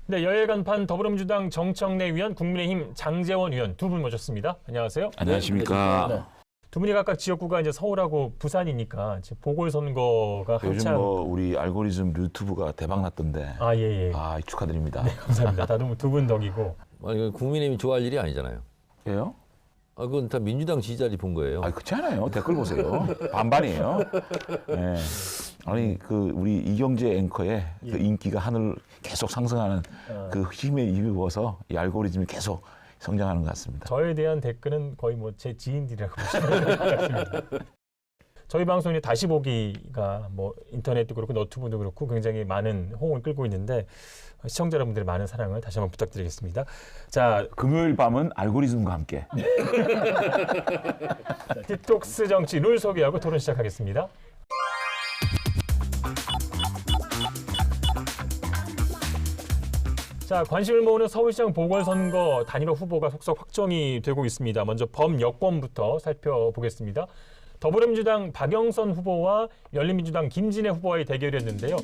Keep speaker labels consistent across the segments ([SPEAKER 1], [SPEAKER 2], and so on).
[SPEAKER 1] 네, 여야 간판 더불어민주당 정청래 위원, 국민의힘 장제원 위원 두 분 모셨습니다. 안녕하세요.
[SPEAKER 2] 안녕하십니까.
[SPEAKER 1] 네. 두 분이 각각 지역구가 이제 서울하고 부산이니까 지금 보궐선거가
[SPEAKER 2] 요즘
[SPEAKER 1] 한참.
[SPEAKER 2] 우리 알고리즘 유튜브가 대박 났던데.
[SPEAKER 1] 예.
[SPEAKER 2] 축하드립니다.
[SPEAKER 1] 네, 감사합니다. 다들 두 분 덕이고.
[SPEAKER 3] 아니, 국민의힘이 좋아할 일이 아니잖아요.
[SPEAKER 2] 예요?
[SPEAKER 3] 그건 다 민주당 지지자들이 본 거예요.
[SPEAKER 2] 그렇지 않아요. 댓글 보세요. 반반이에요. 네. 아니 우리 이경재 앵커의 그 인기가 하늘 계속 상승하는 그 힘에 입어서 이 알고리즘이 계속 성장하는 것 같습니다.
[SPEAKER 1] 저에 대한 댓글은 거의 뭐 제 지인들이라고 보시면 될 것 같습니다. 저희 방송이 다시 보기가 뭐 인터넷도 그렇고 너튜브도 그렇고 굉장히 많은 호응을 끌고 있는데 시청자 여러분들의 많은 사랑을 다시 한번 부탁드리겠습니다. 자,
[SPEAKER 2] 금요일 밤은 알고리즘과 함께.
[SPEAKER 1] 디톡스 정치 룰 소개하고 토론 시작하겠습니다. 자, 관심을 모으는 서울시장 보궐선거 단일화 후보가 속속 확정이 되고 있습니다. 먼저 범여권부터 살펴보겠습니다. 더불어민주당 박영선 후보와 열린민주당 김진애 후보와의 대결이었는데요.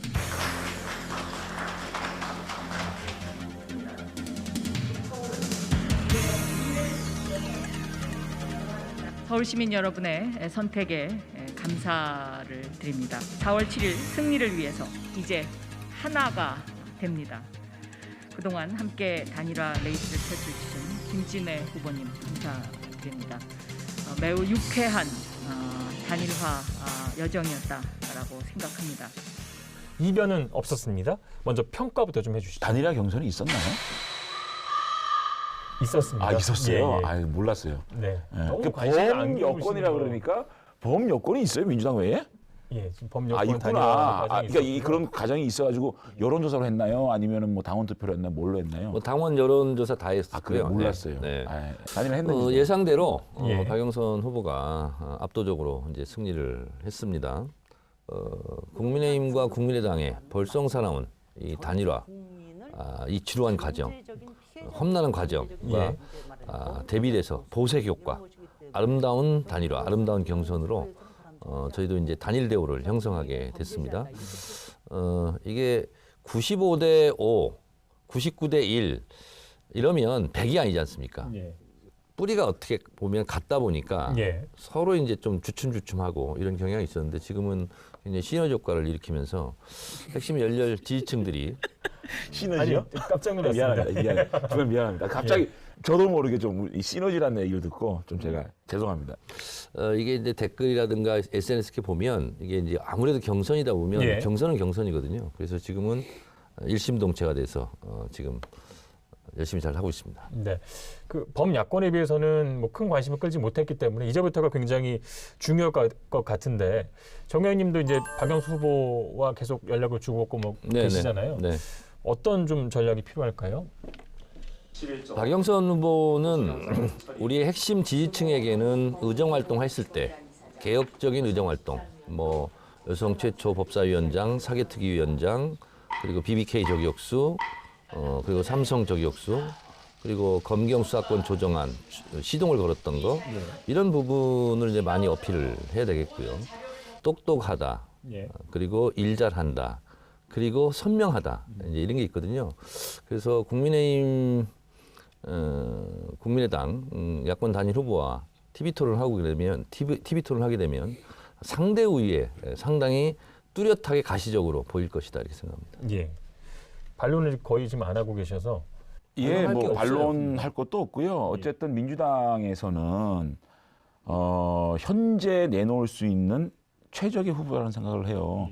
[SPEAKER 4] 서울 시민 여러분의 선택에 감사를 드립니다. 4월 7일 승리를 위해서 이제 하나가 됩니다. 그동안 함께 단일화 레이스를 펼쳐주신 김진애 후보님 감사드립니다. 매우 유쾌한 단일화 여정이었다라고 생각합니다.
[SPEAKER 1] 이변은 없었습니다. 먼저 평가부터 좀 해주시죠.
[SPEAKER 2] 단일화 경선이 있었나요?
[SPEAKER 1] 있었습니다.
[SPEAKER 2] 있었어요.
[SPEAKER 1] 예.
[SPEAKER 2] 몰랐어요.
[SPEAKER 1] 네.
[SPEAKER 2] 그 범여권이라 그러니까 범여권이 있어요 민주당 외에?
[SPEAKER 1] 예, 지금 범여권
[SPEAKER 2] 있구나. 그러니까 그런 과정이 있어가지고 여론조사로 했나요? 아니면은 뭐 당원 투표로 했나요? 뭘로 했나요?
[SPEAKER 3] 뭐 당원 여론조사 다 했어요.
[SPEAKER 2] 그래요? 몰랐어요.
[SPEAKER 3] 네.
[SPEAKER 2] 단일화 했는지.
[SPEAKER 3] 예상대로
[SPEAKER 1] 예.
[SPEAKER 3] 박영선 후보가 압도적으로 이제 승리를 했습니다. 국민의힘과 국민의당의 벌성사나운 이 단일화, 이 지루한 과정, 험난한 과정과 대비돼서 보색 효과, 아름다운 단일화, 아름다운 경선으로 저희도 이제 단일 대우를 형성하게 됐습니다. 이게 95대 5, 99대 1 이러면 100이 아니지 않습니까?
[SPEAKER 1] 예.
[SPEAKER 3] 뿌리가 어떻게 보면 같다 보니까
[SPEAKER 1] 예.
[SPEAKER 3] 서로 이제 좀 주춤주춤하고 이런 경향이 있었는데 지금은 굉장히 시너지 효과를 일으키면서 핵심 열렬 지지층들이
[SPEAKER 2] 시너지요?
[SPEAKER 1] 깜짝 놀랐습니다.
[SPEAKER 2] 미안합니다. 정말 미안합니다. 갑자기 저도 모르게 좀 이 시너지라는 얘기를 듣고 좀 제가 죄송합니다.
[SPEAKER 3] 이게 이제 댓글이라든가 SNS 이렇게 보면 이게 이제 아무래도 경선이다 보면
[SPEAKER 1] 예.
[SPEAKER 3] 경선은 경선이거든요. 그래서 지금은 일심동체가 돼서 지금 열심히 잘 하고 있습니다.
[SPEAKER 1] 네, 그 범야권에 비해서는 뭐 큰 관심을 끌지 못했기 때문에 이제부터가 굉장히 중요할 것 같은데 정 의원님도 이제 박영수 후보와 계속 연락을 주고받고 뭐 계시잖아요.
[SPEAKER 3] 네.
[SPEAKER 1] 어떤 좀 전략이 필요할까요?
[SPEAKER 3] 박영선 후보는 우리의 핵심 지지층에게는 의정활동 했을 때 개혁적인 의정활동, 뭐 여성 최초 법사위원장, 사개특위위원장, 그리고 BBK 저격수, 그리고 삼성 저격수, 그리고 검경 수사권 조정안 시동을 걸었던 거 이런 부분을 이제 많이 어필을 해야 되겠고요. 똑똑하다,
[SPEAKER 1] 예.
[SPEAKER 3] 그리고 일 잘한다, 그리고 선명하다 이제 이런 게 있거든요. 그래서 국민의힘, 국민의당 야권 단일 후보와 TV 토론을 하게 되면 상대 우위에 상당히 뚜렷하게 가시적으로 보일 것이다 이렇게 생각합니다.
[SPEAKER 1] 예. 반론을 거의 지금 안 하고 계셔서
[SPEAKER 2] 예,
[SPEAKER 3] 할게
[SPEAKER 2] 뭐
[SPEAKER 3] 없어요.
[SPEAKER 2] 반론할 것도 없고요. 어쨌든 민주당에서는 현재 내놓을 수 있는 최적의 후보라는 생각을 해요.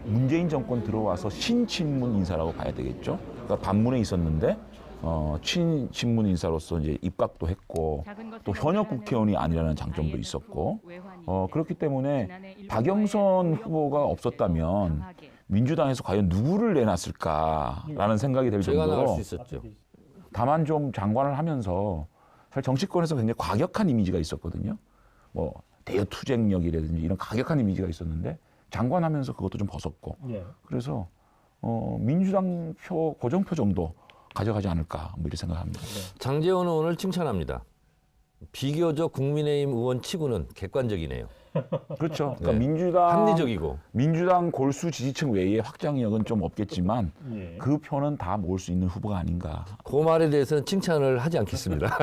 [SPEAKER 2] 문재인 정권 들어와서 신친문 인사라고 봐야 되겠죠. 그러니까 반문에 있었는데 친친문 인사로서 이제 입각도 했고 또 현역 국회의원이 아니라는 장점도 있었고 그렇기 때문에 박영선 후보가 없었다면 민주당에서 과연 누구를 내놨을까라는 생각이 들
[SPEAKER 3] 제가 나갈
[SPEAKER 2] 정도로
[SPEAKER 3] 수 있었죠.
[SPEAKER 2] 다만 좀 장관을 하면서 사실 정치권에서 굉장히 과격한 이미지가 있었거든요. 뭐 대여 투쟁력이라든지 이런 과격한 이미지가 있었는데 장관하면서 그것도 좀 벗었고 그래서 민주당 표 고정표 정도 가져가지 않을까 뭐 이렇게 생각합니다.
[SPEAKER 3] 장제원 의원을 칭찬합니다. 비교적 국민의힘 의원 치고는 객관적이네요.
[SPEAKER 2] 그렇죠. 그러니까
[SPEAKER 3] 네.
[SPEAKER 2] 민주당
[SPEAKER 3] 합리적이고
[SPEAKER 2] 민주당 골수 지지층 외에 확장력은 좀 없겠지만
[SPEAKER 1] 예.
[SPEAKER 2] 그 표는 다 모을 수 있는 후보가 아닌가.
[SPEAKER 3] 그 말에 대해서는 칭찬을 하지 않겠습니다.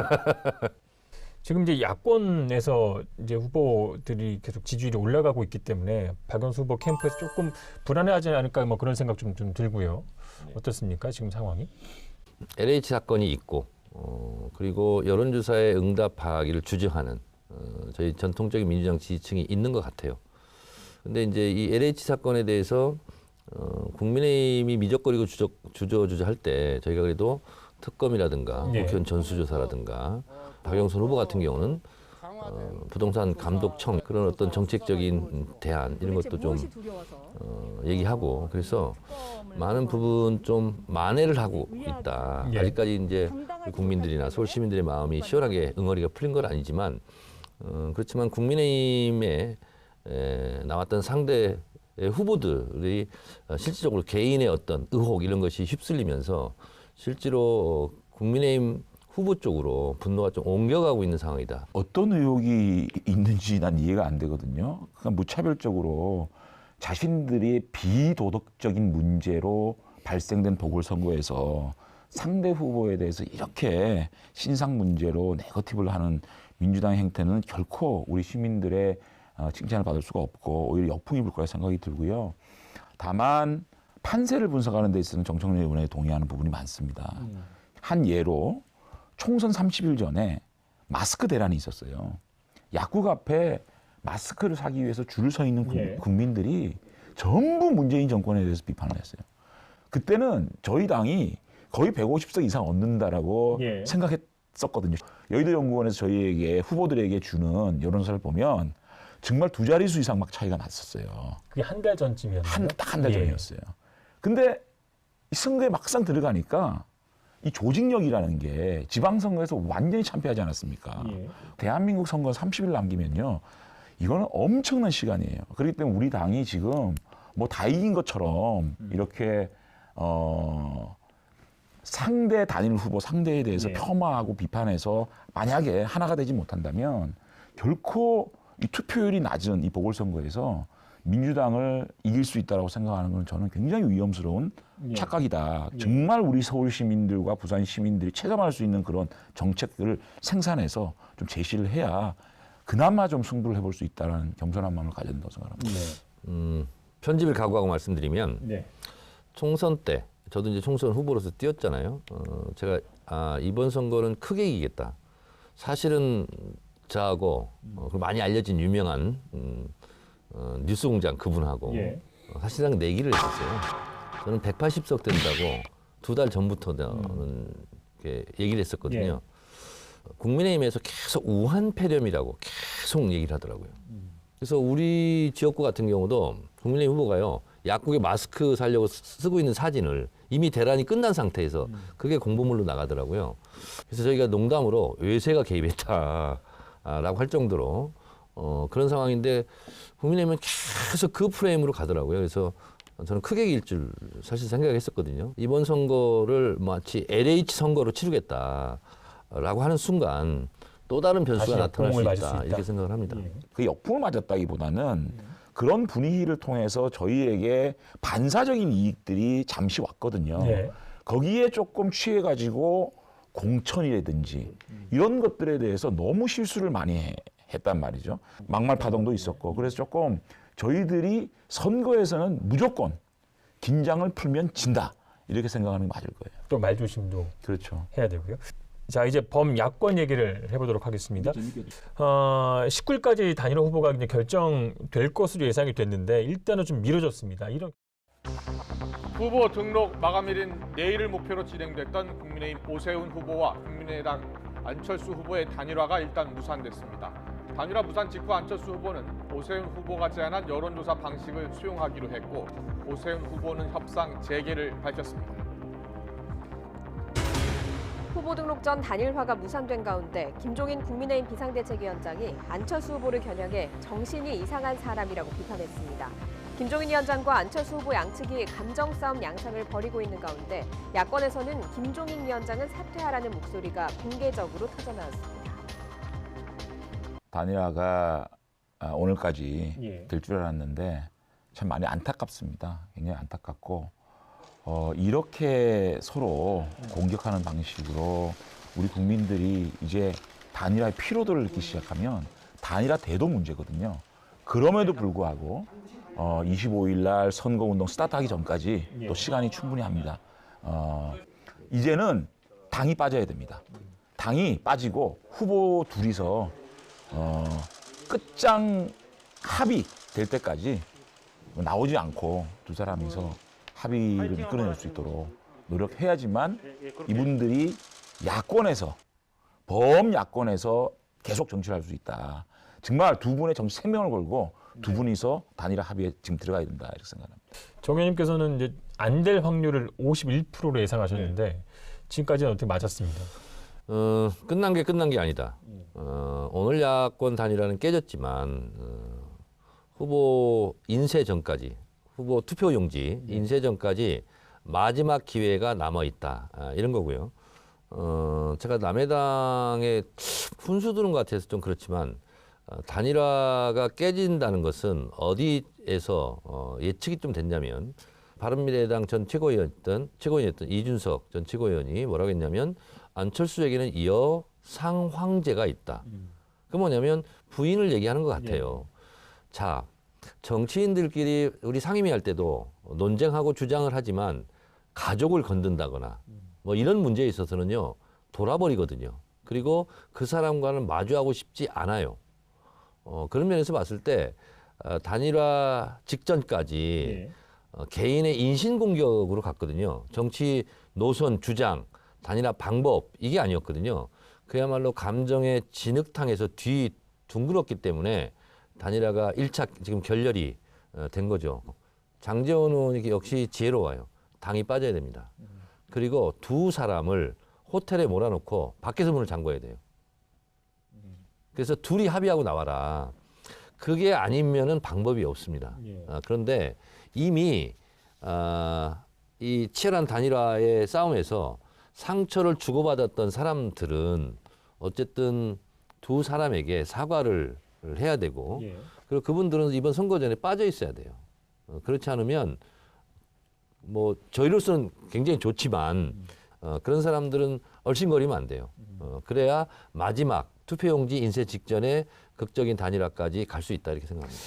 [SPEAKER 1] 지금 이제 야권에서 이제 후보들이 계속 지지율이 올라가고 있기 때문에 박영수 후보 캠프에서 조금 불안해하지 않을까 뭐 그런 생각 좀 들고요. 어떻습니까? 지금 상황이?
[SPEAKER 3] LH 사건이 있고 그리고 여론조사에 응답하기를 주저하는 저희 전통적인 민주당 지지층이 있는 것 같아요. 근데 이제 이 LH 사건에 대해서 국민의힘이 미적거리고 주저할 때 저희가 그래도 특검이라든가
[SPEAKER 1] 네.
[SPEAKER 3] 국회의원 전수조사라든가 박영선 후보 같은 경우는 부동산 감독청 그런 어떤 정책적인 대안 이런 것도 좀 얘기하고 그래서 많은 부분 좀 만회를 하고 있다.
[SPEAKER 1] 예.
[SPEAKER 3] 아직까지 이제 우리 국민들이나 서울 시민들의 마음이 시원하게 응어리가 풀린 건 아니지만 그렇지만 국민의힘에 나왔던 상대 후보들이 실질적으로 개인의 어떤 의혹 이런 것이 휩쓸리면서 실제로 국민의힘 후보 쪽으로 분노가 좀 옮겨가고 있는 상황이다.
[SPEAKER 2] 어떤 의혹이 있는지 난 이해가 안 되거든요. 그러니까 무차별적으로 자신들이 비도덕적인 문제로 발생된 보궐선거에서 상대 후보에 대해서 이렇게 신상 문제로 네거티브를 하는 민주당 행태는 결코 우리 시민들의 칭찬을 받을 수가 없고 오히려 역풍이 불 거라 생각이 들고요. 다만 판세를 분석하는 데 있어서는 정청래 의원에 동의하는 부분이 많습니다. 한 예로 총선 30일 전에 마스크 대란이 있었어요. 약국 앞에 마스크를 사기 위해서 줄을 서 있는
[SPEAKER 1] 예.
[SPEAKER 2] 국민들이 전부 문재인 정권에 대해서 비판을 했어요. 그때는 저희 당이 거의 150석 이상 얻는다라고
[SPEAKER 1] 예.
[SPEAKER 2] 생각했었거든요. 여의도 연구원에서 저희에게 후보들에게 주는 여론조사를 보면 정말 두 자릿수 이상 막 차이가 났었어요.
[SPEAKER 1] 그게 한 달 전쯤이었나요?
[SPEAKER 2] 한 달
[SPEAKER 1] 예.
[SPEAKER 2] 전이었어요. 근데 이 선거에 막상 들어가니까 이 조직력이라는 게 지방선거에서 완전히 참패하지 않았습니까?
[SPEAKER 1] 예.
[SPEAKER 2] 대한민국 선거 30일 남기면요. 이거는 엄청난 시간이에요. 그렇기 때문에 우리 당이 지금 뭐 다 이긴 것처럼 이렇게 상대 단일 후보 상대에 대해서
[SPEAKER 1] 예.
[SPEAKER 2] 폄하하고 비판해서 만약에 하나가 되지 못한다면 결코 이 투표율이 낮은 이 보궐선거에서 민주당을 이길 수 있다고 생각하는 건 저는 굉장히 위험스러운
[SPEAKER 1] 예.
[SPEAKER 2] 착각이다.
[SPEAKER 1] 예.
[SPEAKER 2] 정말 우리 서울 시민들과 부산 시민들이 체감할 수 있는 그런 정책들을 생산해서 좀 제시를 해야 그나마 좀 승부를 해볼 수 있다는 겸손한 마음을 가져야 된다고 생각합니다.
[SPEAKER 1] 네.
[SPEAKER 3] 편집을 각오하고 말씀드리면
[SPEAKER 1] 네.
[SPEAKER 3] 총선 때 저도 이제 총선 후보로서 뛰었잖아요. 제가 이번 선거는 크게 이기겠다. 사실은 저하고 많이 알려진 유명한 뉴스공장 그분하고
[SPEAKER 1] 예.
[SPEAKER 3] 사실상 내기를 했었어요. 저는 180석 된다고 2달 전부터는 이렇게 얘기를 했었거든요. 국민의힘에서 계속 우한 폐렴이라고 계속 얘기를 하더라고요. 그래서 우리 지역구 같은 경우도 국민의힘 후보가요. 약국에 마스크 사려고 쓰고 있는 사진을 이미 대란이 끝난 상태에서 그게 공보물로 나가더라고요. 그래서 저희가 농담으로 외세가 개입했다라고 할 정도로 그런 상황인데 국민의힘은 계속 그 프레임으로 가더라고요. 그래서 저는 크게 이길 줄 사실 생각했었거든요. 이번 선거를 마치 LH 선거로 치르겠다라고 하는 순간 또 다른 변수가
[SPEAKER 1] 다시
[SPEAKER 3] 나타날 수
[SPEAKER 1] 역풍을 맞을
[SPEAKER 3] 있다.
[SPEAKER 1] 수 있다.
[SPEAKER 3] 이렇게 생각을 합니다.
[SPEAKER 1] 예.
[SPEAKER 2] 그 역풍을 맞았다기보다는 그런 분위기를 통해서 저희에게 반사적인 이익들이 잠시 왔거든요.
[SPEAKER 1] 네.
[SPEAKER 2] 거기에 조금 취해가지고 공천이라든지 이런 것들에 대해서 너무 실수를 많이 했단 말이죠. 막말 파동도 있었고 그래서 조금 저희들이 선거에서는 무조건 긴장을 풀면 진다 이렇게 생각하는 게 맞을 거예요.
[SPEAKER 1] 또 말조심도
[SPEAKER 2] 그렇죠.
[SPEAKER 1] 해야 되고요. 자, 이제 범야권 얘기를 해보도록 하겠습니다. 19일까지 단일 후보가 이제 결정될 것으로 예상이 됐는데 일단은 좀 미뤄졌습니다. 이런
[SPEAKER 5] 후보 등록 마감일인 내일을 목표로 진행됐던 국민의힘 오세훈 후보와 국민의당 안철수 후보의 단일화가 일단 무산됐습니다. 단일화 무산 직후 안철수 후보는 오세훈 후보가 제안한 여론조사 방식을 수용하기로 했고 오세훈 후보는 협상 재개를 밝혔습니다.
[SPEAKER 6] 후보 등록 전 단일화가 무산된 가운데 김종인 국민의힘 비상대책위원장이 안철수 후보를 겨냥해 정신이 이상한 사람이라고 비판했습니다. 김종인 위원장과 안철수 후보 양측이 감정 싸움 양상을 벌이고 있는 가운데 야권에서는 김종인 위원장은 사퇴하라는 목소리가 공개적으로 터져나왔습니다.
[SPEAKER 2] 단일화가 오늘까지
[SPEAKER 1] 예.
[SPEAKER 2] 될 줄 알았는데 참 많이 안타깝습니다. 굉장히 안타깝고 이렇게 서로 공격하는 방식으로 우리 국민들이 이제 단일화의 피로도를 느끼기 시작하면 단일화 대도 문제거든요. 그럼에도 불구하고 25일 날 선거운동 스타트하기 전까지 또 시간이 충분히 합니다. 이제는 당이 빠져야 됩니다. 당이 빠지고 후보 둘이서 끝장 합의될 때까지 나오지 않고 두 사람이서 합의를 이끌어낼 수 있도록 노력해야지만 이분들이 야권에서 범야권에서 계속 정치를 할 수 있다. 정말 두 분의 정치 생명을 걸고 두 분이서 단일화 합의에 지금 들어가야 된다 이렇게 생각합니다.
[SPEAKER 1] 정 의원님께서는 이제 안 될 확률을 51%로 예상하셨는데 지금까지는 어떻게 맞았습니다.
[SPEAKER 3] 끝난 게 아니다. 오늘 야권 단일화는 깨졌지만 후보 인쇄 전까지, 후보 투표용지 인쇄 전까지 마지막 기회가 남아 있다. 이런 거고요. 제가 남해당에 훈수 두는 것 같아서 좀 그렇지만 단일화가 깨진다는 것은 어디에서 예측이 좀 됐냐면 바른미래당 전 최고위원이었던 이준석 전 최고위원이 뭐라고 했냐면 안철수에게는 여상황제가 있다. 그 뭐냐면 부인을 얘기하는 것 같아요. 자, 정치인들끼리 우리 상임위 할 때도 논쟁하고 주장을 하지만 가족을 건든다거나 뭐 이런 문제에 있어서는요 돌아버리거든요. 그리고 그 사람과는 마주하고 싶지 않아요. 그런 면에서 봤을 때 단일화 직전까지 개인의 인신공격으로 갔거든요. 정치 노선, 주장, 단일화 방법 이게 아니었거든요. 그야말로 감정의 진흙탕에서 뒤 둥그렇기 때문에 단일화가 1차 지금 결렬이 된 거죠. 장제원 의원이 역시 지혜로워요. 당이 빠져야 됩니다. 그리고 두 사람을 호텔에 몰아놓고 밖에서 문을 잠궈야 돼요. 그래서 둘이 합의하고 나와라. 그게 아니면은 방법이 없습니다. 그런데 이미 이 치열한 단일화의 싸움에서 상처를 주고받았던 사람들은 어쨌든 두 사람에게 사과를 해야 되고 그리고 그분들은 이번 선거 전에 빠져 있어야 돼요. 그렇지 않으면 뭐 저희로서는 굉장히 좋지만 그런 사람들은 얼씬거리면 안 돼요. 그래야 마지막 투표용지 인쇄 직전에 극적인 단일화까지 갈 수 있다 이렇게 생각합니다.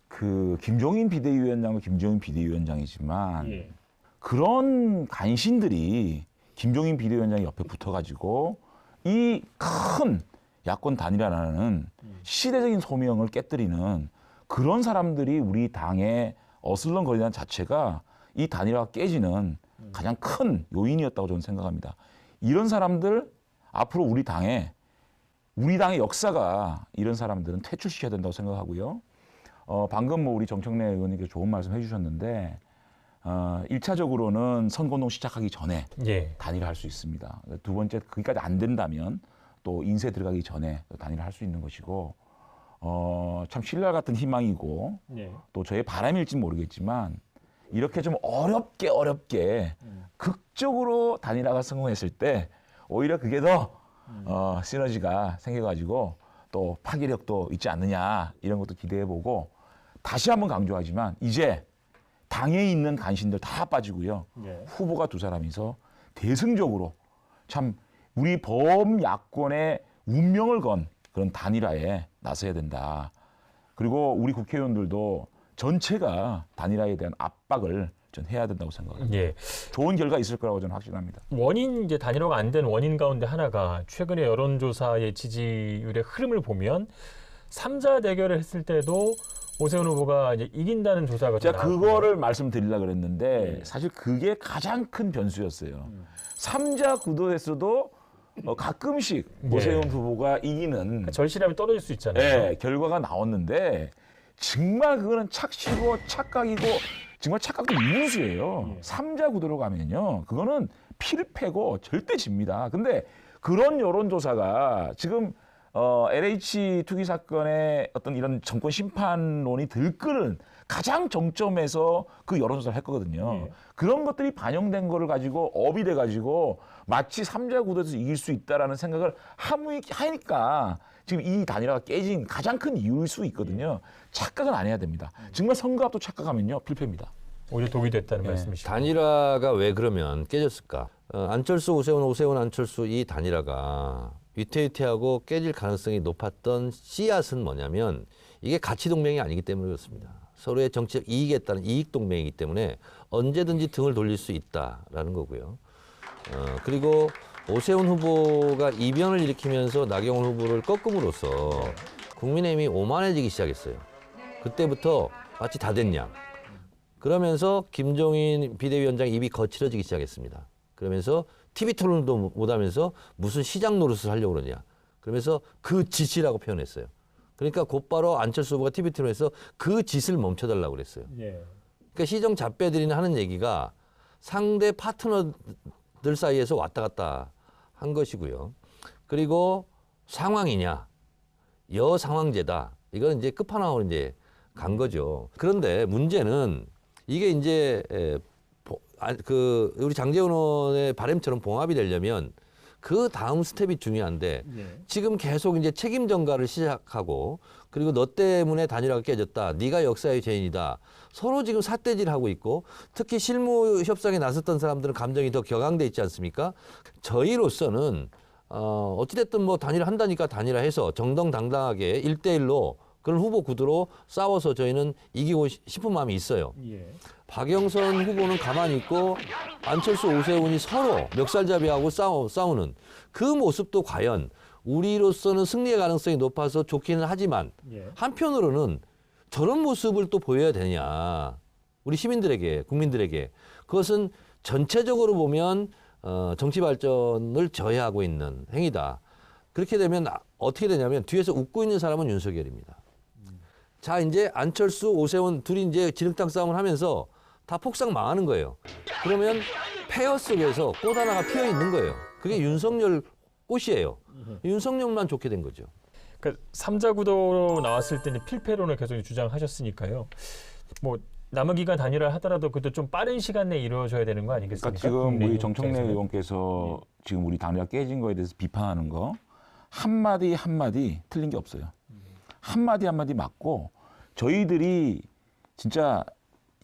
[SPEAKER 2] 그 김종인 비대위원장도 김종인 비대위원장이지만 그런 간신들이 김종인 비대위원장 옆에 붙어가지고 이 큰 야권 단일화라는 시대적인 소명을 깨뜨리는 그런 사람들이 우리 당에 어슬렁거리는 자체가 이 단일화가 깨지는 가장 큰 요인이었다고 저는 생각합니다. 이런 사람들 앞으로 우리 당의 역사가 이런 사람들은 퇴출시켜야 된다고 생각하고요. 방금 뭐 우리 정청래 의원님께서 좋은 말씀 해주셨는데 1차적으로는 선거운동 시작하기 전에 단일화 할 수 있습니다. 두 번째 거기까지 안 된다면 또 인쇄 들어가기 전에 단일화 할 수 있는 것이고 참 신랄 같은 희망이고 또 저의 바람일지 모르겠지만 이렇게 좀 어렵게 극적으로 단일화가 성공했을 때 오히려 그게 더 시너지가 생겨가지고 또 파괴력도 있지 않느냐 이런 것도 기대해보고 다시 한번 강조하지만 이제 당에 있는 간신들 다 빠지고요. 후보가 두 사람이서 대승적으로 참 우리 범야권의 운명을 건 그런 단일화에 나서야 된다. 그리고 우리 국회의원들도 전체가 단일화에 대한 압박을 전 해야 된다고 생각합니다. 좋은 결과 있을 거라고 저는 확신합니다.
[SPEAKER 1] 이제 단일화가 안 된 원인 가운데 하나가 최근의 여론조사의 지지율의 흐름을 보면 3자 대결을 했을 때도 오세훈 후보가 이제 이긴다는 조사가
[SPEAKER 2] 제가 그거를 말씀드리려고 그랬는데 사실 그게 가장 큰 변수였어요. 3자 구도에서도 가끔씩 오세훈 후보가 이기는
[SPEAKER 1] 절실함이 떨어질 수 있잖아요.
[SPEAKER 2] 결과가 나왔는데 정말 그거는 착시고 착각이고 정말 착각도 이무수예요. 3자 구도로 가면요. 그거는 필패고 절대 집니다. 근데 그런 여론조사가 지금 LH 투기 사건의 어떤 이런 정권 심판론이 들끓은 가장 정점에서 그 여론조사를 했거든요.
[SPEAKER 1] 예.
[SPEAKER 2] 그런 것들이 반영된 거를 가지고 업이 돼 가지고 마치 3자 구도에서 이길 수 있다라는 생각을 하니까 지금 이 단일화가 깨진 가장 큰 이유일 수 있거든요. 착각은 안 해야 됩니다. 정말 선거 앞도 착각하면요 필패입니다.
[SPEAKER 1] 오히려 독이 됐다는
[SPEAKER 2] 네.
[SPEAKER 1] 말씀이시죠.
[SPEAKER 3] 단일화가 왜 그러면 깨졌을까? 안철수, 오세훈, 안철수 이 단일화가 위태위태하고 깨질 가능성이 높았던 씨앗은 뭐냐면 이게 가치 동맹이 아니기 때문에 그렇습니다. 서로의 정치적 이익에 따른 이익 동맹이기 때문에 언제든지 등을 돌릴 수 있다라는 거고요. 그리고 오세훈 후보가 이변을 일으키면서 나경원 후보를 꺾음으로써 국민의힘이 오만해지기 시작했어요. 그때부터 마치 다 됐냐. 그러면서 김종인 비대위원장 입이 거칠어지기 시작했습니다. 그러면서 TV 토론도 못하면서 무슨 시장 노릇을 하려고 그러냐. 그러면서 그 짓이라고 표현했어요. 그러니까 곧바로 안철수 후보가 TV 토론에서 그 짓을 멈춰달라고 그랬어요.
[SPEAKER 1] 예.
[SPEAKER 3] 그러니까 시정 잡배들이 하는 얘기가 상대 파트너들 사이에서 왔다 갔다 한 것이고요. 그리고 상황이냐, 여상황제다. 이건 이제 끝판왕으로 이제 간 거죠. 그런데 문제는 이게 이제 우리 장제원 의원의 바람처럼 봉합이 되려면 그 다음 스텝이 중요한데
[SPEAKER 1] 예.
[SPEAKER 3] 지금 계속 이제 책임 전가를 시작하고 그리고 너 때문에 단일화가 깨졌다. 네가 역사의 죄인이다. 서로 지금 삿대질하고 있고 특히 실무 협상에 나섰던 사람들은 감정이 더 격앙돼 있지 않습니까? 저희로서는 어찌됐든 뭐 단일화 한다니까 단일화해서 정정당당하게 1대1로 그런 후보 구도로 싸워서 저희는 이기고 싶은 마음이 있어요.
[SPEAKER 1] 예.
[SPEAKER 3] 박영선 후보는 가만히 있고 안철수, 오세훈이 서로 멱살잡이하고 싸우는 그 모습도 과연 우리로서는 승리의 가능성이 높아서 좋기는 하지만
[SPEAKER 1] 예.
[SPEAKER 3] 한편으로는 저런 모습을 또 보여야 되냐. 우리 시민들에게, 국민들에게. 그것은 전체적으로 보면 정치 발전을 저해하고 있는 행위다. 그렇게 되면 어떻게 되냐면 뒤에서 웃고 있는 사람은 윤석열입니다. 자, 이제 안철수, 오세훈 둘이 이제 진흙탕 싸움을 하면서 다 폭삭 망하는 거예요. 그러면 폐허 속에서 꽃 하나가 피어 있는 거예요. 그게 윤석열 꽃이에요. 윤석열만 좋게 된 거죠.
[SPEAKER 1] 그러니까 3자 구도로 나왔을 때는 필패론을 계속 주장하셨으니까요. 뭐 남은 기간 단일화 하더라도 그것도 좀 빠른 시간 내에 이루어져야 되는 거 아니겠습니까?
[SPEAKER 2] 그러니까 지금
[SPEAKER 1] 국민의힘
[SPEAKER 2] 우리 정청래
[SPEAKER 1] 입장에서는.
[SPEAKER 2] 의원께서 지금 우리 단일화 깨진 거에 대해서 비판하는 거 한마디 한마디 틀린 게 없어요. 한마디 한마디 맞고 저희들이 진짜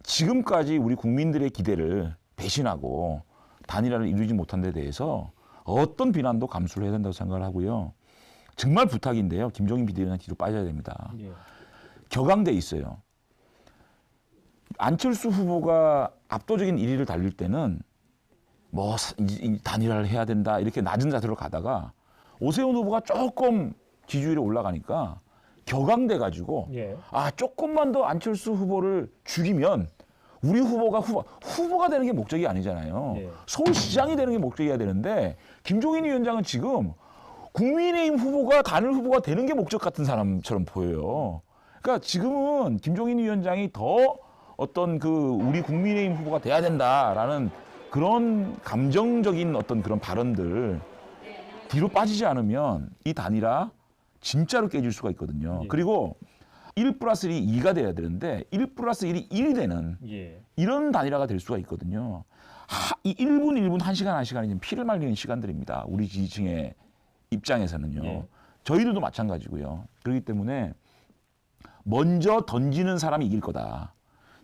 [SPEAKER 2] 지금까지 우리 국민들의 기대를 배신하고 단일화를 이루지 못한 데 대해서 어떤 비난도 감수를 해야 된다고 생각을 하고요. 정말 부탁인데요. 김종인 비대위원장 뒤로 빠져야 됩니다.
[SPEAKER 1] 예.
[SPEAKER 2] 격앙돼 있어요. 안철수 후보가 압도적인 1위를 달릴 때는 뭐 단일화를 해야 된다 이렇게 낮은 자세로 가다가 오세훈 후보가 조금 지지율이 올라가니까 격앙돼 가지고
[SPEAKER 1] 예.
[SPEAKER 2] 조금만 더 안철수 후보를 죽이면 우리 후보가 되는 게 목적이 아니잖아요.
[SPEAKER 1] 예.
[SPEAKER 2] 서울시장이 되는 게 목적이어야 되는데 김종인 위원장은 지금 국민의힘 후보가 단일 후보가 되는 게 목적 같은 사람처럼 보여요. 그러니까 지금은 김종인 위원장이 더 어떤 우리 국민의힘 후보가 돼야 된다라는 그런 감정적인 어떤 그런 발언들 뒤로 빠지지 않으면 이 단일화 진짜로 깨질 수가 있거든요.
[SPEAKER 1] 예.
[SPEAKER 2] 그리고 1+1이 2가 돼야 되는데 1+1이 1이 되는
[SPEAKER 1] 예.
[SPEAKER 2] 이런 단일화가 될 수가 있거든요. 이 1분, 1분, 1시간, 1시간이 피를 말리는 시간들입니다. 우리 지지층의 입장에서는요.
[SPEAKER 1] 예.
[SPEAKER 2] 저희들도 마찬가지고요. 그렇기 때문에 먼저 던지는 사람이 이길 거다.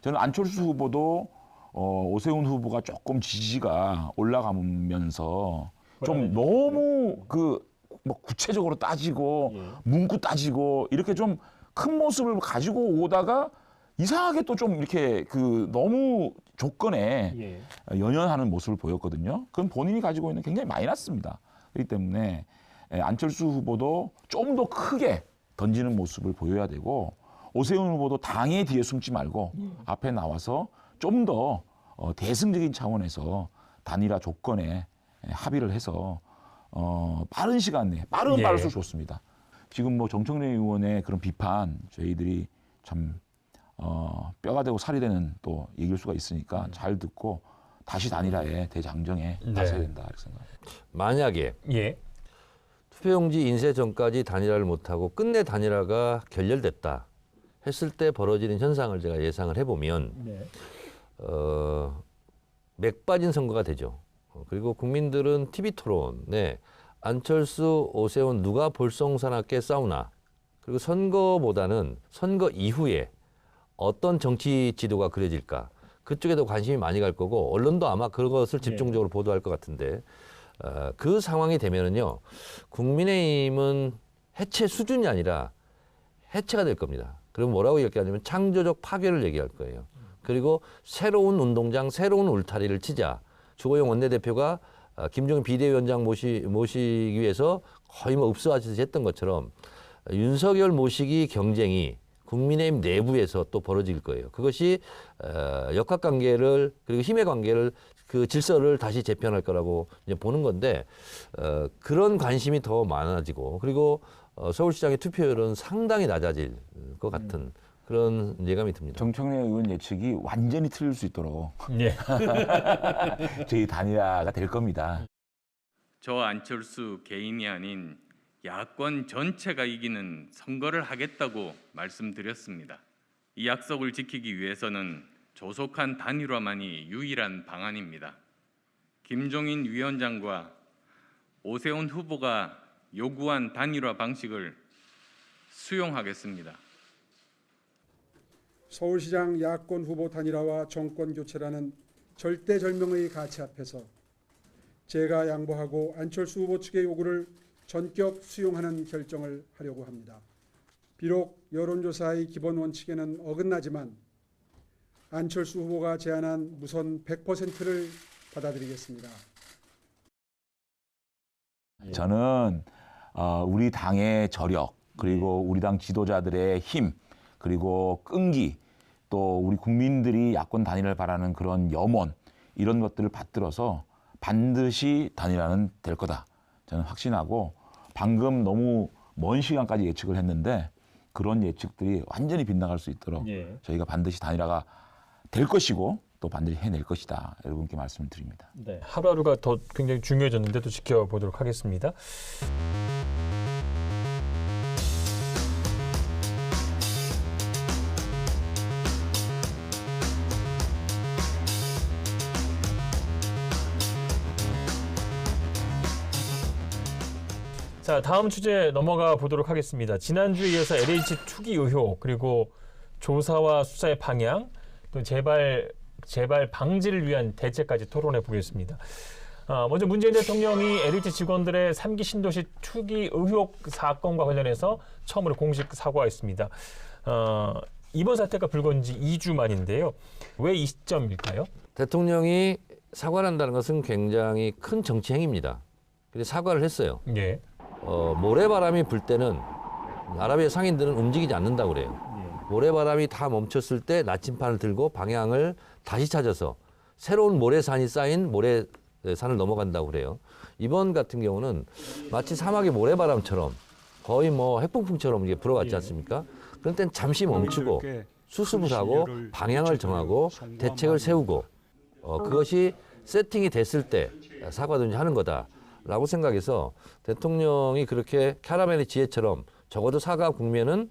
[SPEAKER 2] 저는 안철수 후보도 오세훈 후보가 조금 지지가 올라가면서 좀 너무 뭐 구체적으로 따지고
[SPEAKER 1] 예.
[SPEAKER 2] 문구 따지고 이렇게 좀 큰 모습을 가지고 오다가 이상하게 또 좀 이렇게 너무 조건에
[SPEAKER 1] 예.
[SPEAKER 2] 연연하는 모습을 보였거든요. 그건 본인이 가지고 있는 굉장히 마이너스입니다. 그렇기 때문에 안철수 후보도 좀 더 크게 던지는 모습을 보여야 되고 오세훈 후보도 당의 뒤에 숨지 말고 앞에 나와서 좀 더 대승적인 차원에서 단일화 조건에 합의를 해서 빠른 시간 내에 빠르면
[SPEAKER 1] 예.
[SPEAKER 2] 빠를수록 좋습니다. 지금 뭐 정청래 의원의 그런 비판 저희들이 참 뼈가 되고 살이 되는 또 얘기일 수가 있으니까 잘 듣고 다시 단일화에 대장정에 나서야 된다 이렇게 생각합니다.
[SPEAKER 3] 만약에
[SPEAKER 1] 예.
[SPEAKER 3] 투표용지 인쇄 전까지 단일화를 못하고 끝내 단일화가 결렬됐다 했을 때 벌어지는 현상을 제가 예상을 해보면 맥 빠진 선거가 되죠. 그리고 국민들은 TV 토론에 안철수, 오세훈 누가 볼썽사납게 싸우나, 그리고 선거보다는 선거 이후에 어떤 정치 지도가 그려질까, 그쪽에도 관심이 많이 갈 거고 언론도 아마 그것을 집중적으로 보도할 것 같은데, 그 상황이 되면은요, 국민의힘은 해체 수준이 아니라 해체가 될 겁니다. 그럼 뭐라고 얘기하냐면 창조적 파괴를 얘기할 거예요. 그리고 새로운 운동장, 새로운 울타리를 치자. 주호영 원내대표가 김종인 비대위원장 모시기 위해서 거의 뭐 읍수하듯이 했던 것처럼 윤석열 모시기 경쟁이 국민의힘 내부에서 또 벌어질 거예요. 그것이 역학관계를, 그리고 힘의 관계를, 그 질서를 다시 재편할 거라고 이제 보는 건데, 그런 관심이 더 많아지고, 그리고 서울시장의 투표율은 상당히 낮아질 것 같은 그런 예감이 듭니다.
[SPEAKER 2] 정청래 의원 예측이 완전히 틀릴 수 있도록
[SPEAKER 1] 예.
[SPEAKER 2] 저희 단일화가 될 겁니다.
[SPEAKER 7] 저 안철수 개인이 아닌 야권 전체가 이기는 선거를 하겠다고 말씀드렸습니다. 이 약속을 지키기 위해서는 조속한 단일화만이 유일한 방안입니다. 김종인 위원장과 오세훈 후보가 요구한 단일화 방식을 수용하겠습니다.
[SPEAKER 8] 서울시장 야권 후보 단일화와 정권 교체라는 절대절명의 가치 앞에서 제가 양보하고 안철수 후보 측의 요구를 전격 수용하는 결정을 하려고 합니다. 비록 여론조사의 기본 원칙에는 어긋나지만 안철수 후보가 제안한 무선 100%를 받아들이겠습니다.
[SPEAKER 2] 저는 우리 당의 저력, 그리고 우리 당 지도자들의 힘, 그리고 끈기, 또 우리 국민들이 야권 단일화를 바라는 그런 염원, 이런 것들을 받들어서 반드시 단일화는 될 거다. 저는 확신하고, 방금 너무 먼 시간까지 예측을 했는데 그런 예측들이 완전히 빗나갈 수 있도록 저희가 반드시 단일화가 될 것이고 또 반드시 해낼 것이다. 여러분께 말씀을 드립니다.
[SPEAKER 1] 네, 하루하루가 더 굉장히 중요해졌는데 또 지켜보도록 하겠습니다. 자, 다음 주제 넘어가 보도록 하겠습니다. 지난주에 이어서 LH 투기 의혹, 그리고 조사와 수사의 방향, 또 재발 방지를 위한 대책까지 토론해 보겠습니다. 먼저 문재인 대통령이 LH 직원들의 3기 신도시 투기 의혹 사건과 관련해서 처음으로 공식 사과했습니다. 이번 사태가 불거진 지 2주 만인데요. 왜 이 시점일까요?
[SPEAKER 3] 대통령이 사과를 한다는 것은 굉장히 큰 정치 행위입니다. 근데 사과를 했어요.
[SPEAKER 1] 예.
[SPEAKER 3] 모래바람이 불 때는 아라비아 상인들은 움직이지 않는다고 그래요. 모래바람이 다 멈췄을 때 나침판을 들고 방향을 다시 찾아서 새로운 모래산이 쌓인 모래산을 넘어간다고 그래요. 이번 같은 경우는 마치 사막의 모래바람처럼 거의 뭐 핵폭풍처럼 이게 불어왔지 않습니까? 그럴 땐 잠시 멈추고 수습을 하고 방향을 정하고 대책을 세우고 그것이 세팅이 됐을 때 사과든지 하는 거다라고 생각해서 대통령이 그렇게 캐러멜의 지혜처럼 적어도 사과 국면은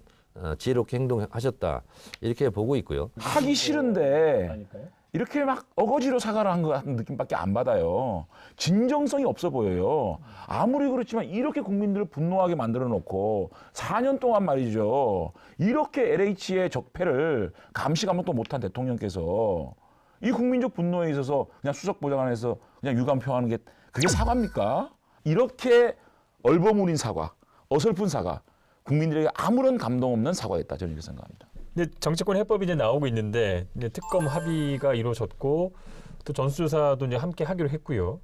[SPEAKER 3] 지혜롭게 행동하셨다 이렇게 보고 있고요.
[SPEAKER 2] 하기 싫은데 이렇게 막 어거지로 사과를 한 것 같은 느낌밖에 안 받아요. 진정성이 없어 보여요. 아무리 그렇지만 이렇게 국민들을 분노하게 만들어 놓고 4년 동안 말이죠. 이렇게 LH의 적폐를 감시감도 못한 대통령께서 이 국민적 분노에 있어서 그냥 수석 보좌관에서 그냥 유감표하는 게 그게 사과입니까? 이렇게 얼버무린 사과, 어설픈 사과, 국민들에게 아무런 감동 없는 사과였다. 저는 이렇게 생각합니다.
[SPEAKER 1] 근데 정치권 해법이 이제 나오고 있는데 이제 특검 합의가 이루어졌고 또 전수조사도 이제 함께 하기로 했고요.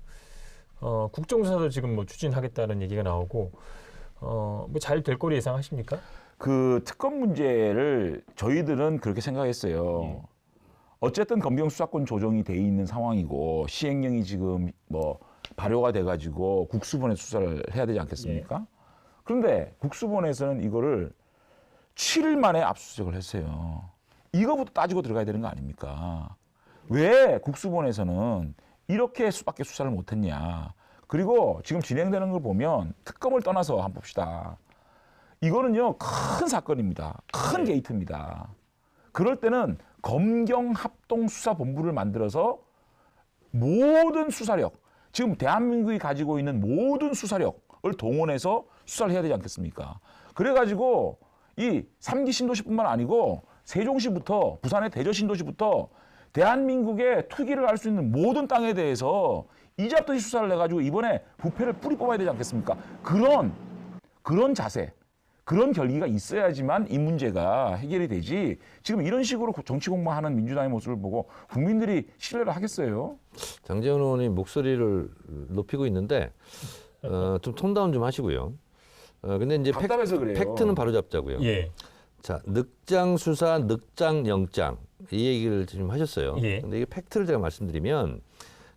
[SPEAKER 1] 국정조사도 지금 뭐 추진하겠다는 얘기가 나오고 뭐 잘 될 거리 예상하십니까?
[SPEAKER 2] 그 특검 문제를 저희들은 그렇게 생각했어요. 어쨌든 검경 수사권 조정이 돼 있는 상황이고 시행령이 지금 뭐 발효가 돼가지고 국수본에 수사를 해야 되지 않겠습니까? 그런데 국수본에서는 이거를 7일 만에 압수수색을 했어요. 이거부터 따지고 들어가야 되는 거 아닙니까? 왜 국수본에서는 이렇게 수밖에 수사를 못했냐? 그리고 지금 진행되는 걸 보면 특검을 떠나서 한번 봅시다. 이거는요 큰 사건입니다. 큰 게이트입니다. 그럴 때는 검경합동수사본부를 만들어서 모든 수사력, 지금 대한민국이 가지고 있는 모든 수사력을 동원해서 수사를 해야 되지 않겠습니까? 그래가지고 이 3기 신도시뿐만 아니고 세종시부터 부산의 대저신도시부터 대한민국의 투기를 할 수 있는 모든 땅에 대해서 이잡듯이 수사를 해가지고 이번에 부패를 뿌리 뽑아야 되지 않겠습니까? 그런 자세, 그런 결기가 있어야지만 이 문제가 해결이 되지. 지금 이런 식으로 정치 공방하는 민주당의 모습을 보고 국민들이 신뢰를 하겠어요?
[SPEAKER 3] 장제원 의원이 목소리를 높이고 있는데 좀 톤다운 좀 하시고요. 근데 이제
[SPEAKER 2] 답답해서 그래요.
[SPEAKER 3] 팩트는 바로 잡자고요.
[SPEAKER 1] 예.
[SPEAKER 3] 자, 늑장 수사, 늑장 영장 이 얘기를 지금 하셨어요.
[SPEAKER 1] 예.
[SPEAKER 3] 근데 이게 팩트를 제가 말씀드리면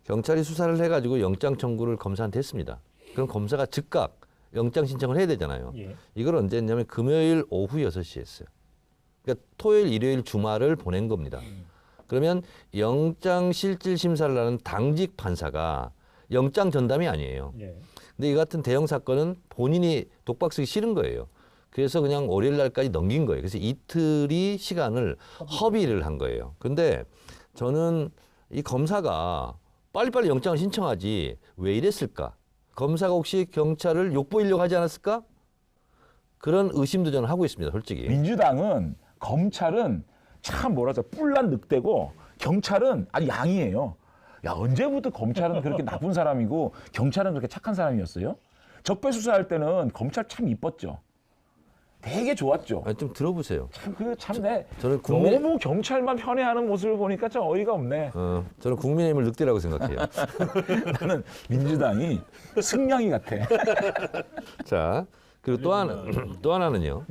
[SPEAKER 3] 경찰이 수사를 해가지고 영장 청구를 검사한테 했습니다. 그럼 검사가 즉각 영장 신청을 해야 되잖아요.
[SPEAKER 1] 예.
[SPEAKER 3] 이걸 언제 했냐면 금요일 오후 6시에 했어요. 그러니까 토요일, 일요일 주말을 보낸 겁니다. 그러면 영장 실질 심사를 하는 당직 판사가 영장 전담이 아니에요.
[SPEAKER 1] 예.
[SPEAKER 3] 근데 이 같은 대형 사건은 본인이 독박 쓰기 싫은 거예요. 그래서 그냥 월요일 날까지 넘긴 거예요. 그래서 이틀이 시간을 허비를 한 거예요. 근데 저는 이 검사가 빨리빨리 영장을 신청하지 왜 이랬을까? 검사가 혹시 경찰을 욕보이려고 하지 않았을까? 그런 의심도 저는 하고 있습니다, 솔직히.
[SPEAKER 2] 민주당은 검찰은 참 뭐라죠? 뿔난 늑대고 경찰은 아주 양이에요. 야, 언제부터 검찰은 그렇게 나쁜 사람이고 경찰은 그렇게 착한 사람이었어요? 적폐 수사할 때는 검찰 참 이뻤죠. 되게 좋았죠.
[SPEAKER 3] 아니, 좀 들어보세요. 저는
[SPEAKER 2] 너무 경찰만 편애하는 모습을 보니까 좀 어이가 없네.
[SPEAKER 3] 저는 국민의힘을 늑대라고 생각해요.
[SPEAKER 2] 나는 민주당이 승냥이 같아.
[SPEAKER 3] 자, 그리고 또 하나는요.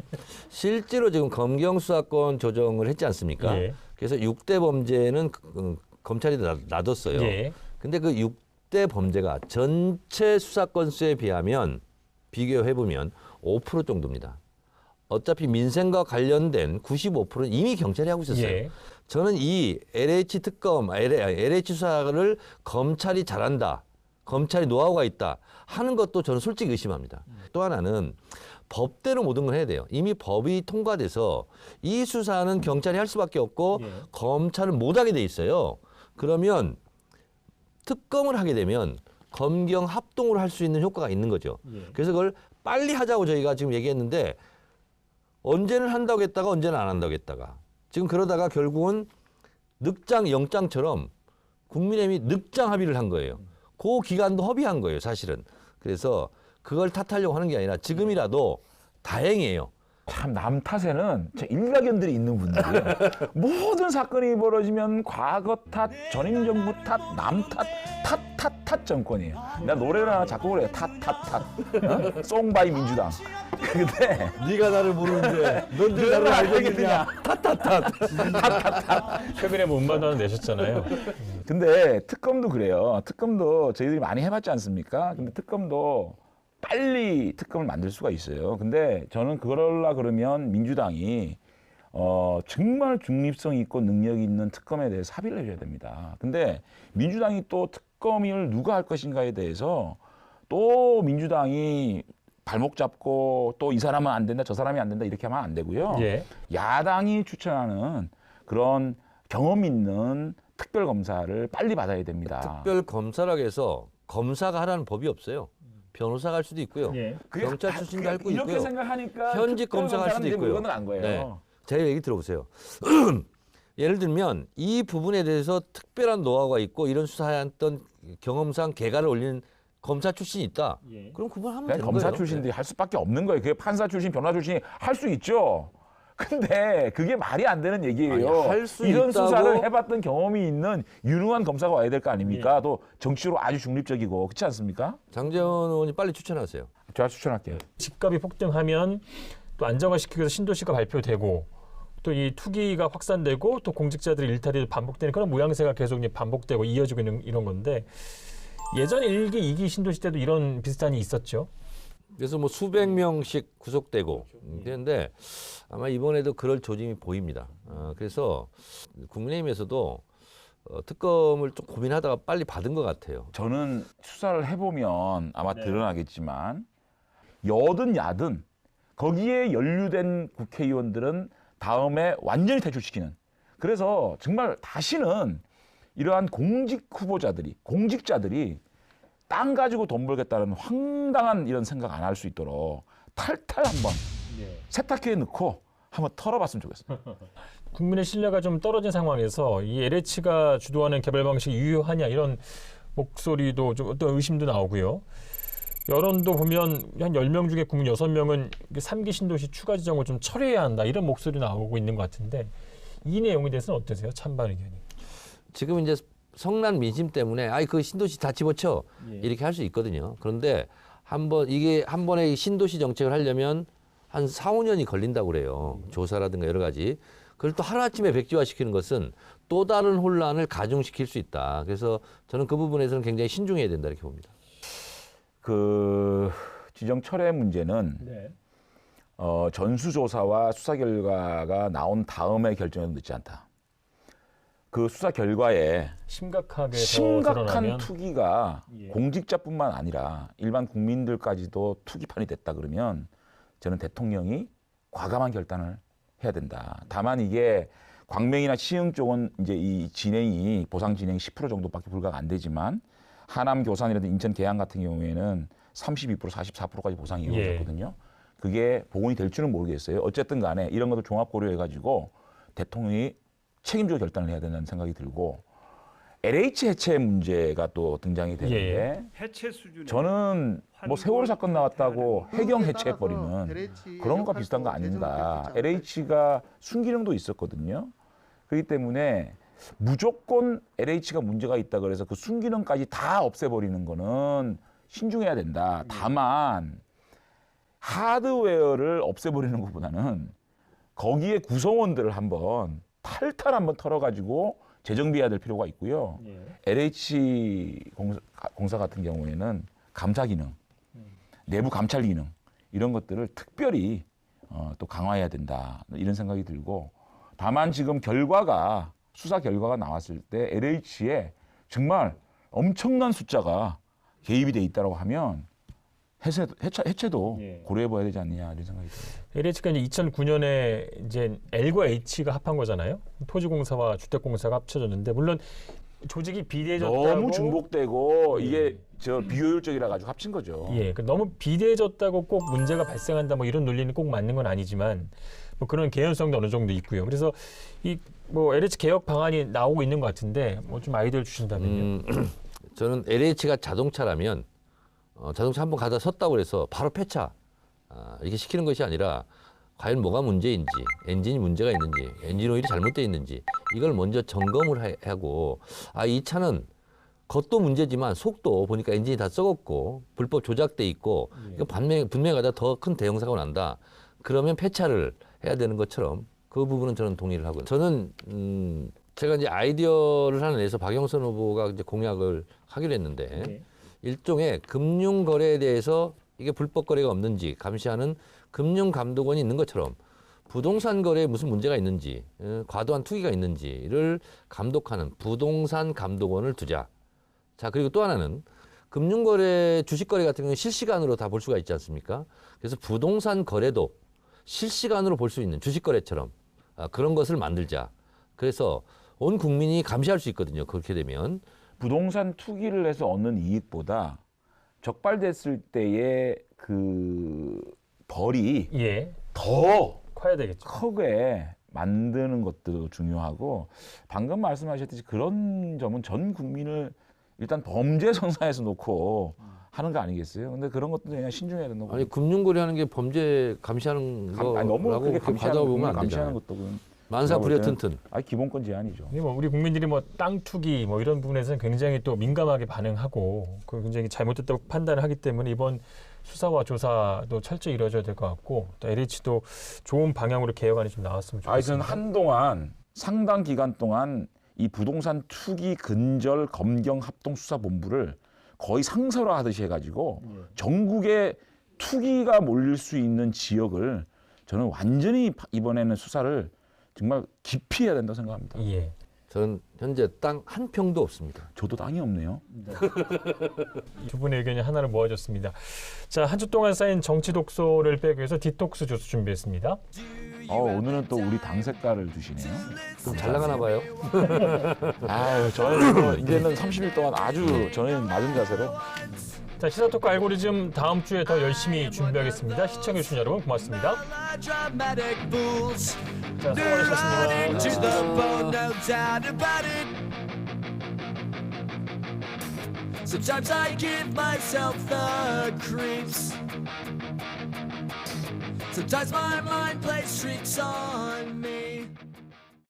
[SPEAKER 3] 실제로 지금 검경수사권 조정을 했지 않습니까?
[SPEAKER 1] 예.
[SPEAKER 3] 그래서 6대 범죄는 검찰이 놔뒀어요.
[SPEAKER 1] 예.
[SPEAKER 3] 근데 그 6대 범죄가 전체 수사건 수에 비하면 비교해보면 5% 정도입니다. 어차피 민생과 관련된 95%는 이미 경찰이 하고 있었어요.
[SPEAKER 1] 예.
[SPEAKER 3] 저는 이 LH 특검, LH 수사를 검찰이 잘한다, 검찰이 노하우가 있다 하는 것도 저는 솔직히 의심합니다. 또 하나는 법대로 모든 걸 해야 돼요. 이미 법이 통과돼서 이 수사는 경찰이 할 수밖에 없고
[SPEAKER 1] 예.
[SPEAKER 3] 검찰은 못하게 돼 있어요. 그러면 특검을 하게 되면 검경 합동으로 할 수 있는 효과가 있는 거죠.
[SPEAKER 1] 예.
[SPEAKER 3] 그래서 그걸 빨리 하자고 저희가 지금 얘기했는데 언제는 한다고 했다가 언제는 안 한다고 했다가 지금 그러다가 결국은 늑장 영장처럼 국민의힘이 늑장 합의를 한 거예요. 그 기간도 허비한 거예요, 사실은. 그래서 그걸 탓하려고 하는 게 아니라 지금이라도 다행이에요.
[SPEAKER 2] 참 남 탓에는 일가견들이 있는 분들이에요. 모든 사건이 벌어지면 과거 탓, 전임 정부 탓, 남 탓, 탓 정권이에요. 내가 노래를 하나 작곡을 해요. 탓. 송바이 민주당. 근데
[SPEAKER 3] 네가 나를 모르는데 넌 나를 알겠느냐.
[SPEAKER 1] 최근에 뭐 음반도 하나 내셨잖아요.
[SPEAKER 2] 근데 특검도 그래요. 특검도 저희들이 많이 해봤지 않습니까? 근데 특검도 빨리 특검을 만들 수가 있어요. 근데 저는 그러려 그러면 민주당이 정말 중립성 있고 능력 있는 특검에 대해서 합의를 해줘야 됩니다. 근데 민주당이 또 특검을 누가 할 것인가에 대해서 또 민주당이 발목 잡고 또 이 사람은 안 된다, 저 사람이 안 된다 이렇게 하면 안 되고요.
[SPEAKER 1] 예.
[SPEAKER 2] 야당이 추천하는 그런 경험 있는 특별검사를 빨리 받아야 됩니다.
[SPEAKER 3] 특별검사라고 해서 검사가 하라는 법이 없어요. 변호사가 할 수도 있고요.
[SPEAKER 1] 예.
[SPEAKER 3] 경찰 출신도 할 수 있고요.
[SPEAKER 2] 이렇게 생각하니까
[SPEAKER 3] 현직 검사가 할 수도 있고요.
[SPEAKER 2] 이거는 안 거예요.
[SPEAKER 3] 네. 제 얘기 들어보세요. 예를 들면 이 부분에 대해서 특별한 노하우가 있고 이런 수사했던 경험상 개가를 올리는 검사 출신이 있다.
[SPEAKER 1] 예.
[SPEAKER 3] 그럼 그걸 하면
[SPEAKER 2] 그냥
[SPEAKER 3] 되는
[SPEAKER 2] 검사
[SPEAKER 3] 거예요.
[SPEAKER 2] 출신들이 할 수밖에 없는 거예요. 그게 판사 출신, 변호사 출신이 할 수 있죠. 근데 그게 말이 안 되는 얘기예요.
[SPEAKER 3] 아니, 할수
[SPEAKER 2] 이런
[SPEAKER 3] 있다고...
[SPEAKER 2] 수사를 해봤던 경험이 있는 유능한 검사가 와야 될 거 아닙니까?
[SPEAKER 1] 예.
[SPEAKER 2] 또 정치로 아주 중립적이고 그렇지 않습니까?
[SPEAKER 3] 장제원 의원이 빨리 추천하세요.
[SPEAKER 2] 제가 추천할게요.
[SPEAKER 1] 집값이 폭등하면 또 안정화시키기 위해서 신도시가 발표되고 또 이 투기가 확산되고 또 공직자들의 일탈이 반복되는 그런 모양새가 계속 이제 반복되고 이어지고 있는 이런 건데 예전 1기, 2기 신도시 때도 이런 비슷한 일이 있었죠.
[SPEAKER 3] 그래서 뭐 수백 명씩 구속되고 그런데 아마 이번에도 그럴 조짐이 보입니다. 그래서 국민의힘에서도 특검을 좀 고민하다가 빨리 받은 것 같아요.
[SPEAKER 2] 저는 수사를 해보면 아마 드러나겠지만 여든 야든 거기에 연루된 국회의원들은 다음에 완전히 퇴출시키는. 그래서 정말 다시는 이러한 공직자들이 땅 가지고 돈 벌겠다는 황당한 이런 생각 안 할 수 있도록 탈탈 한번 세탁기에 넣고 한번 털어봤으면 좋겠어요.
[SPEAKER 1] 국민의 신뢰가 좀 떨어진 상황에서 이 LH가 주도하는 개발 방식이 유효하냐 이런 목소리도 좀 어떤 의심도 나오고요. 여론도 보면 한 10명 중에 국민 6명은 3기 신도시 추가 지정을 좀 철회해야 한다 이런 목소리 나오고 있는 것 같은데 이 내용에 대해서는 어떠세요? 찬반 의견이.
[SPEAKER 3] 지금 이제 성난 민심 때문에 그 신도시 다 집어쳐 이렇게 할 수 있거든요. 그런데 한 번에 이 신도시 정책을 하려면 한 4, 5년이 걸린다고 그래요. 조사라든가 여러 가지. 그걸 또 하루아침에 백지화시키는 것은 또 다른 혼란을 가중시킬 수 있다. 그래서 저는 그 부분에서는 굉장히 신중해야 된다 이렇게 봅니다.
[SPEAKER 2] 그 지정 철회 문제는 전수조사와 수사 결과가 나온 다음에 결정은 늦지 않다. 그 수사 결과에
[SPEAKER 1] 심각하게
[SPEAKER 2] 심각한 투기가 공직자뿐만 아니라 일반 국민들까지도 투기판이 됐다 그러면 저는 대통령이 과감한 결단을 해야 된다. 다만 이게 광명이나 시흥 쪽은 이제 이 진행이 보상 진행이 10% 정도밖에 불가가 안 되지만 하남 교산이라든지 인천 계양 같은 경우에는 32%, 44%까지 보상이 이루어졌거든요. 그게 복원이 될 줄은 모르겠어요. 어쨌든 간에 이런 것도 종합 고려해가지고 대통령이 책임지고 결단을 해야 된다는 생각이 들고 LH 해체 문제가 또 등장이 되는데
[SPEAKER 9] 해체 수준에
[SPEAKER 2] 저는 뭐 세월호 사건 나왔다고 해경 해체해버리는 그런 것과 비슷한 거 아닌가. LH가 순기능도 있었거든요. 그렇기 때문에 무조건 LH가 문제가 있다 그래서 그 순기능까지 다 없애버리는 거는 신중해야 된다. 다만 하드웨어를 없애버리는 것보다는 거기에 구성원들을 한번 탈탈 한번 털어가지고 재정비해야 될 필요가 있고요. LH 공사 같은 경우에는 감사 기능, 내부 감찰 기능 이런 것들을 특별히 또 강화해야 된다 이런 생각이 들고 다만 지금 수사 결과가 나왔을 때 LH에 정말 엄청난 숫자가 개입이 돼 있다고 하면 해체도 고려해봐야 되지 않느냐 이런 생각이 듭니다.
[SPEAKER 1] LH가 이제 2009년에 이제 L과 H가 합한 거잖아요. 토지공사와 주택공사가 합쳐졌는데 물론 조직이 비대해졌다고
[SPEAKER 2] 너무 중복되고 이게 비효율적이라 가지고 합친 거죠.
[SPEAKER 1] 너무 비대해졌다고 꼭 문제가 발생한다 뭐 이런 논리는 꼭 맞는 건 아니지만 뭐 그런 개연성도 어느 정도 있고요. 그래서 이 뭐 LH 개혁 방안이 나오고 있는 것 같은데 뭐 좀 아이디어를 주신다면요.
[SPEAKER 3] 저는 LH가 자동차라면 자동차 한번 가다 섰다고 해서 바로 폐차 이렇게 시키는 것이 아니라 과연 뭐가 문제인지 엔진이 문제가 있는지 엔진 오일이 잘못되어 있는지 이걸 먼저 점검을 하고 이 차는 겉도 문제지만 속도 보니까 엔진이 다 썩었고 불법 조작돼 있고 이거 분명히 가다 더 큰 대형 사고가 난다. 그러면 폐차를 해야 되는 것처럼 그 부분은 저는 동의를 하고요. 저는 제가 이제 아이디어를 하나 내서 박영선 후보가 이제 공약을 하기로 했는데 일종의 금융 거래에 대해서 이게 불법 거래가 없는지 감시하는 금융감독원이 있는 것처럼 부동산 거래에 무슨 문제가 있는지 과도한 투기가 있는지를 감독하는 부동산 감독원을 두자. 자, 그리고 또 하나는 금융거래, 주식거래 같은 경우는 실시간으로 다 볼 수가 있지 않습니까? 그래서 부동산 거래도 실시간으로 볼 수 있는 주식거래처럼 그런 것을 만들자. 그래서 온 국민이 감시할 수 있거든요. 그렇게 되면.
[SPEAKER 2] 부동산 투기를 해서 얻는 이익보다 적발됐을 때의 그 벌이 더
[SPEAKER 1] 커야 되겠죠.
[SPEAKER 2] 크게 만드는 것도 중요하고 방금 말씀하셨듯이 그런 점은 전 국민을 일단 범죄 선상에서 놓고 하는 거 아니겠어요? 근데 그런 것도 그냥 신중해야 된다고.
[SPEAKER 3] 아니 금융거래하는 게 범죄 감시하는 거라고
[SPEAKER 2] 너무 그렇게
[SPEAKER 3] 받아보면 안
[SPEAKER 2] 감시하는
[SPEAKER 3] 되잖아요.
[SPEAKER 2] 것도
[SPEAKER 3] 만사부려튼튼.
[SPEAKER 2] 기본권 제한이죠.
[SPEAKER 1] 뭐 우리 국민들이 뭐 땅 투기 뭐 이런 부분에서는 굉장히 또 민감하게 반응하고 그 굉장히 잘못됐다고 판단을 하기 때문에 이번 수사와 조사도 철저히 이루어져야 될 것 같고 또 LH도 좋은 방향으로 개혁안이 좀 나왔으면 좋겠습니다.
[SPEAKER 2] 저는 한동안 상당 기간 동안 이 부동산 투기 근절 검경 합동수사본부를 거의 상설화하듯이 해가지고 전국에 투기가 몰릴 수 있는 지역을 저는 완전히 이번에는 수사를 정말 깊이 해야 된다고 생각합니다.
[SPEAKER 3] 저는 현재 땅 한 평도 없습니다.
[SPEAKER 2] 저도 땅이 없네요.
[SPEAKER 1] 두 분의 의견이 하나로 모아졌습니다. 자, 한 주 동안 쌓인 정치 독소를 빼기 위해서 디톡스 주스 준비했습니다.
[SPEAKER 2] 오늘은 또 우리 당 색깔을 주시네요.
[SPEAKER 3] 좀 잘 나가나 봐요.
[SPEAKER 2] 아유, 저는 이거 이제는 30일 동안 아주 저는 맞은 자세로.
[SPEAKER 1] 자, 시사토크 알고리즘 다음 주에 더 열심히 준비하겠습니다. 시청해주신 여러분 고맙습니다. 자, 수고하셨습니다.
[SPEAKER 9] Sometimes I give myself the creeps. Sometimes my mind plays tricks on me.